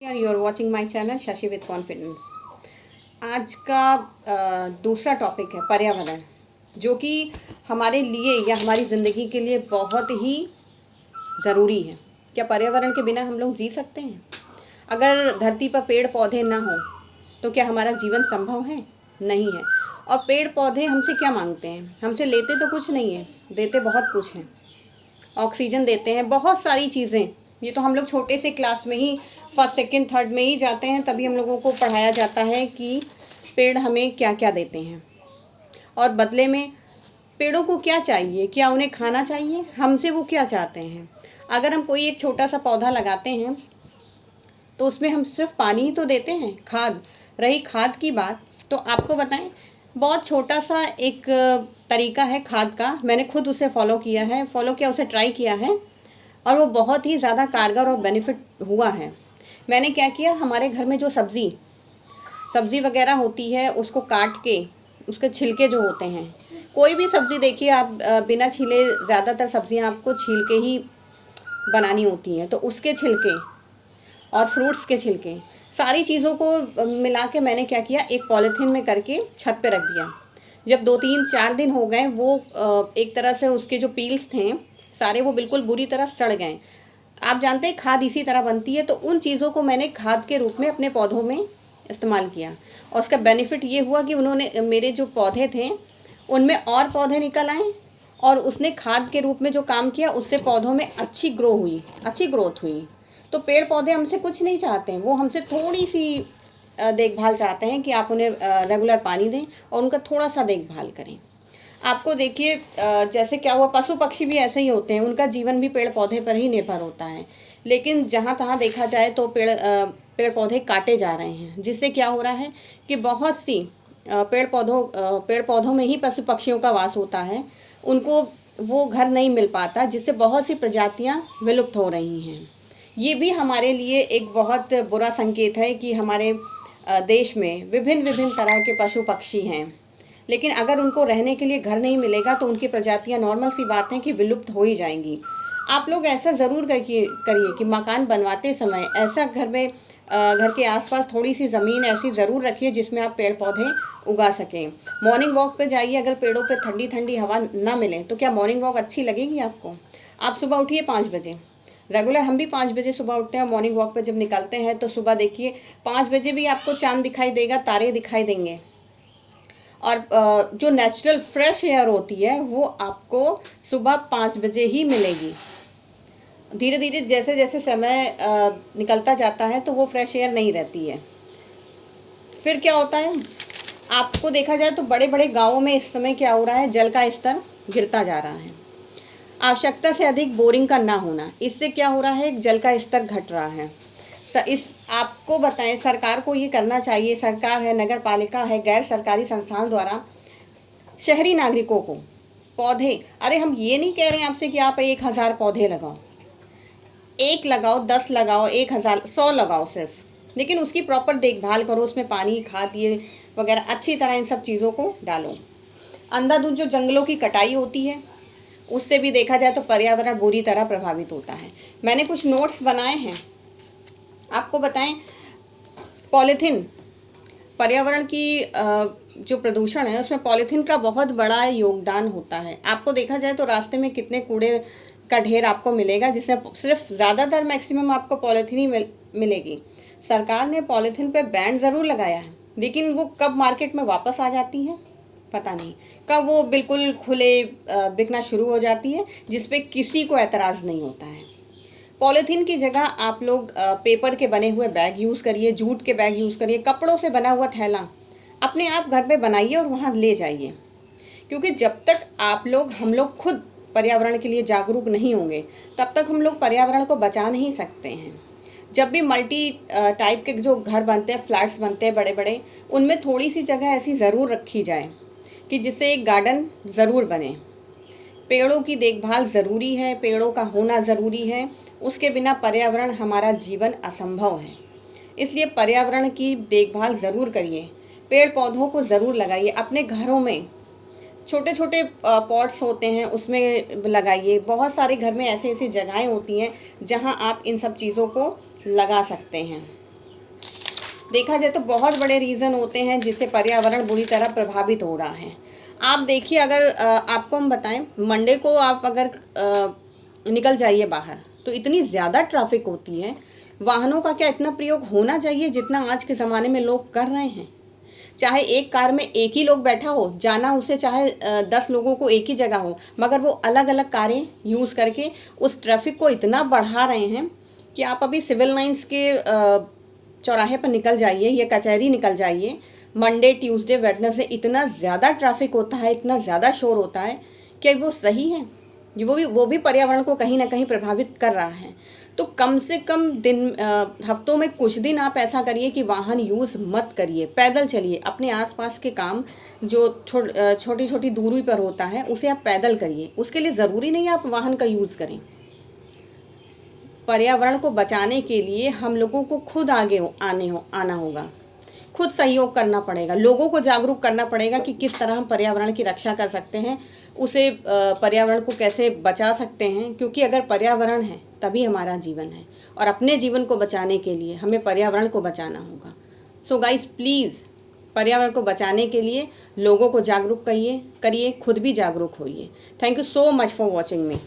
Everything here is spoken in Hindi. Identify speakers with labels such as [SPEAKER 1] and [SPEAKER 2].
[SPEAKER 1] You are watching my channel Shashi with confidence. आज का दूसरा टॉपिक है पर्यावरण, जो कि हमारे लिए या हमारी ज़िंदगी के लिए बहुत ही ज़रूरी है। क्या पर्यावरण के बिना हम लोग जी सकते हैं? अगर धरती पर पेड़ पौधे ना हों तो क्या हमारा जीवन संभव है? नहीं है। और पेड़ पौधे हमसे क्या मांगते हैं? हमसे लेते तो कुछ नहीं है, देते बहुत कुछ हैं। ऑक्सीजन देते हैं, बहुत सारी चीज़ें। ये तो हम लोग छोटे से क्लास में ही फर्स्ट सेकंड थर्ड में ही जाते हैं, तभी हम लोगों को पढ़ाया जाता है कि पेड़ हमें क्या क्या देते हैं और बदले में पेड़ों को क्या चाहिए। क्या उन्हें खाना चाहिए? हमसे वो क्या चाहते हैं? अगर हम कोई एक छोटा सा पौधा लगाते हैं तो उसमें हम सिर्फ पानी ही तो देते हैं, खाद। रही खाद की बात, तो आपको बताएं, बहुत छोटा सा एक तरीका है खाद का। मैंने खुद उसे फॉलो किया, उसे ट्राई किया है और वो बहुत ही ज़्यादा कारगर और बेनिफिट हुआ है। मैंने क्या किया, हमारे घर में जो सब्ज़ी वगैरह होती है उसको काट के, उसके छिलके जो होते हैं, कोई भी सब्ज़ी देखिए आप, बिना छीले ज़्यादातर सब्ज़ियाँ आपको छील के ही बनानी होती हैं, तो उसके छिलके और फ्रूट्स के छिलके, सारी चीज़ों को मिला के मैंने क्या किया, एक पॉलीथीन में करके छत पे रख दिया। जब 2-3-4 दिन हो गए, वो एक तरह से उसके जो पील्स थे सारे, वो बिल्कुल बुरी तरह सड़ गए। आप जानते हैं खाद इसी तरह बनती है। तो उन चीज़ों को मैंने खाद के रूप में अपने पौधों में इस्तेमाल किया और उसका बेनिफिट ये हुआ कि उन्होंने, मेरे जो पौधे थे उनमें और पौधे निकल आए और उसने खाद के रूप में जो काम किया उससे पौधों में अच्छी ग्रोथ हुई। तो पेड़ पौधे हमसे कुछ नहीं चाहते हैं, वो हमसे थोड़ी सी देखभाल चाहते हैं कि आप उन्हें रेगुलर पानी दें और उनका थोड़ा सा देखभाल करें। आपको देखिए, जैसे क्या हुआ, पशु पक्षी भी ऐसे ही होते हैं, उनका जीवन भी पेड़ पौधे पर ही निर्भर होता है। लेकिन जहाँ तहाँ देखा जाए तो पेड़ पौधे काटे जा रहे हैं, जिससे क्या हो रहा है कि बहुत सी पेड़ पौधों में ही पशु पक्षियों का वास होता है, उनको वो घर नहीं मिल पाता, जिससे बहुत सी प्रजातियाँ विलुप्त हो रही हैं। ये भी हमारे लिए एक बहुत बुरा संकेत है कि हमारे देश में विभिन्न विभिन्न तरह के पशु पक्षी हैं, लेकिन अगर उनको रहने के लिए घर नहीं मिलेगा तो उनकी प्रजातियां, नॉर्मल सी बात है कि विलुप्त हो ही जाएंगी। आप लोग ऐसा ज़रूर करिए कि मकान बनवाते समय ऐसा घर के आसपास थोड़ी सी ज़मीन ऐसी ज़रूर रखिए जिसमें आप पेड़ पौधे उगा सकें। मॉर्निंग वॉक पे जाइए, अगर पेड़ों पे ठंडी ठंडी हवा ना मिले तो क्या मॉर्निंग वॉक अच्छी लगेगी आपको? आप सुबह उठिए 5 बजे, रेगुलर हम भी 5 बजे सुबह उठते हैं। मॉर्निंग वॉक पे जब निकलते हैं तो सुबह देखिए 5 बजे भी आपको चाँद दिखाई देगा, तारे दिखाई देंगे और जो नेचुरल फ्रेश एयर होती है वो आपको सुबह 5 बजे ही मिलेगी। धीरे धीरे जैसे जैसे समय निकलता जाता है तो वो फ्रेश एयर नहीं रहती है। फिर क्या होता है, आपको देखा जाए तो बड़े बड़े गाँवों में इस समय क्या हो रहा है, जल का स्तर गिरता जा रहा है। आवश्यकता से अधिक बोरिंग का ना होना, इससे क्या हो रहा है, जल का स्तर घट रहा है। आपको बताएं, सरकार को ये करना चाहिए, सरकार है, नगर पालिका है, गैर सरकारी संस्थान द्वारा शहरी नागरिकों को पौधे, अरे हम ये नहीं कह रहे हैं आपसे कि आप 1000 पौधे लगाओ, 1 लगाओ, 10 लगाओ, 1000, 100 लगाओ सिर्फ, लेकिन उसकी प्रॉपर देखभाल करो, उसमें पानी, खाद ये वगैरह अच्छी तरह इन सब चीज़ों को डालो। अंधाधुंध जो जंगलों की कटाई होती है उससे भी देखा जाए तो पर्यावरण बुरी तरह प्रभावित होता है। मैंने कुछ नोट्स बनाए हैं, आपको बताएं, पॉलीथीन, पर्यावरण की जो प्रदूषण है उसमें पॉलीथीन का बहुत बड़ा योगदान होता है। आपको देखा जाए तो रास्ते में कितने कूड़े का ढेर आपको मिलेगा, जिसमें सिर्फ ज़्यादातर मैक्सिमम आपको पॉलीथीन ही मिलेगी। सरकार ने पॉलीथीन पे बैन ज़रूर लगाया है, लेकिन वो कब मार्केट में वापस आ जाती है पता नहीं, कब वो बिल्कुल खुले बिकना शुरू हो जाती है, जिस पे किसी को एतराज़ नहीं होता है। पॉलीथीन की जगह आप लोग पेपर के बने हुए बैग यूज़ करिए, जूट के बैग यूज़ करिए, कपड़ों से बना हुआ थैला अपने आप घर पे बनाइए और वहाँ ले जाइए। क्योंकि जब तक हम लोग खुद पर्यावरण के लिए जागरूक नहीं होंगे तब तक हम लोग पर्यावरण को बचा नहीं सकते हैं। जब भी मल्टी टाइप के जो घर बनते हैं, फ्लैट्स बनते हैं बड़े बड़े, उनमें थोड़ी सी जगह ऐसी ज़रूर रखी जाए कि जिससे एक गार्डन ज़रूर बने। पेड़ों की देखभाल ज़रूरी है, पेड़ों का होना ज़रूरी है, उसके बिना पर्यावरण, हमारा जीवन असंभव है। इसलिए पर्यावरण की देखभाल ज़रूर करिए, पेड़ पौधों को ज़रूर लगाइए। अपने घरों में छोटे छोटे पॉट्स होते हैं उसमें लगाइए। बहुत सारे घर में ऐसी ऐसी जगहें होती हैं जहां आप इन सब चीज़ों को लगा सकते हैं। देखा जाए तो बहुत बड़े रीज़न होते हैं जिससे पर्यावरण बुरी तरह प्रभावित हो रहा है। आप देखिए, अगर आपको हम बताएं, मंडे को आप अगर निकल जाइए बाहर तो इतनी ज़्यादा ट्रैफिक होती है। वाहनों का क्या इतना प्रयोग होना चाहिए जितना आज के ज़माने में लोग कर रहे हैं? चाहे एक कार में एक ही लोग बैठा हो, जाना उसे चाहे 10 लोगों को एक ही जगह हो, मगर वो अलग अलग कारें यूज़ करके उस ट्रैफिक को इतना बढ़ा रहे हैं कि आप अभी सिविल लाइंस के चौराहे पर निकल जाइए या कचहरी निकल जाइए, मंडे ट्यूसडे वेडनेसडे इतना ज़्यादा ट्रैफिक होता है, इतना ज़्यादा शोर होता है कि वो सही है? वो भी पर्यावरण को कहीं ना कहीं प्रभावित कर रहा है। तो कम से कम हफ्तों में कुछ दिन आप ऐसा करिए कि वाहन यूज़ मत करिए, पैदल चलिए। अपने आसपास के काम जो छोटी छोटी दूरी पर होता है उसे आप पैदल करिए, उसके लिए ज़रूरी नहीं आप वाहन का यूज़ करें। पर्यावरण को बचाने के लिए हम लोगों को खुद आगे आना होगा, खुद सहयोग करना पड़ेगा, लोगों को जागरूक करना पड़ेगा कि किस तरह हम पर्यावरण की रक्षा कर सकते हैं, उसे पर्यावरण को कैसे बचा सकते हैं, क्योंकि अगर पर्यावरण है तभी हमारा जीवन है और अपने जीवन को बचाने के लिए हमें पर्यावरण को बचाना होगा। सो गाइस, प्लीज़ पर्यावरण को बचाने के लिए लोगों को जागरूक करिए, खुद भी जागरूक होइए। Thank you so much for watching me.